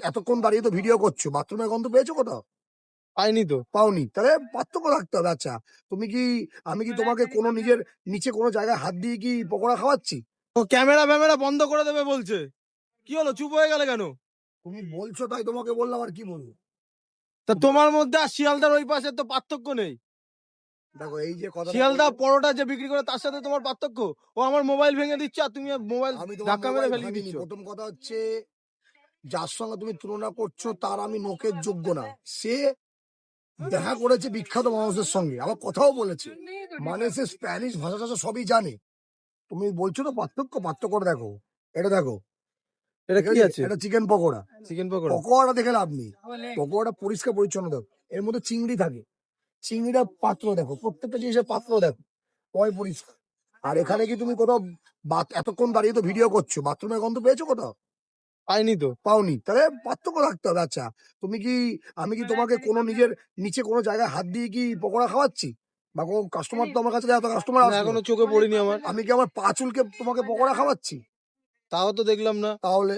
এতক্ষণ দাঁড়িয়ে তো ভিডিও করছো, বাথরুমের গন্ধ পেয়েছো কোথাও? পাইনি তো। পাওনি? তাহলে পার্থক্য থাকতে হবে। আচ্ছা, তুমি কি আমি কি তোমাকে কোনো নিজের নিচে কোনো জায়গায় হাত দিয়ে কি পকোড়া খাওয়াচ্ছি? ও ক্যামেরা ফ্যামেরা বন্ধ করে দেবে বলছে। কি হলো, চুপ হয়ে গেলে কেন? তুমি বলছো তাই তোমাকে বললাম, আর কি বলবো? তা তোমার মধ্যে আর শিয়ালদার ওই পাশে তো পার্থক্য নেই। দেখো এই যে কথাটা শিয়ালদা বলছো, পরোটা যে বিক্রি করে তার সাথে তোমার পার্থক্য। ও আমার মোবাইল ভেঙে দিচ্ছে আর তুমি মোবাইল আমি তোমার ধাক্কা মেরে মোবাইল ফেলিয়ে ভাঙিনি। দিচ্ছ। প্রথম কথা হচ্ছে, যার সঙ্গে তুমি তুলনা করছো তার আমি নোকের যোগ্য না। সে দেখা করেছে বিখ্যাত মানুষদের সঙ্গে, আবার কথাও বলেছে, মানে সে স্প্যানিশ ভাষা টাষা সবই জানে। তুমি বলছো তো পার্থক্যটা দেখো। এটা দেখো, এটা ঠিক কি আছে? আছে? এটা চিকেন পকোড়া। চিকেন পকোড়া। পকোড়াটা দেখে লাভ নেই, পকোড়াটা পরিষ্কার পরিচ্ছন্ন দেখো। এর মধ্যে চিংড়ি থাকে, চিংড়িটা পাত্র দেখো, প্রত্যেকটা জিনিসের পাত্র দেখো, কয় পরিষ্কার। আর এখানে কি তুমি কোথাও এতক্ষণ দাঁড়িয়ে তো ভিডিও করছো, বাথরুমের গন্ধ পেয়েছো কোথাও? পাইনি তো। পাওনি? তাহলে পার্থক্য থাকতে হবে। আচ্ছা, তুমি কি আমি কি তোমাকে কোনো নিজের নিচে কোনো জায়গায় হাত দিয়ে কি পকোড়া খাওয়াচ্ছি? বা কোনো কাস্টমার তো আমার কাছে এত কাস্টমার না, আসবে, এখনো চোখে পড়িনি আমার। আমি কি আমার পা চুলকে তোমাকে পকোড়া খাওয়াচ্ছি? তাও তো দেখলাম না। তাহলে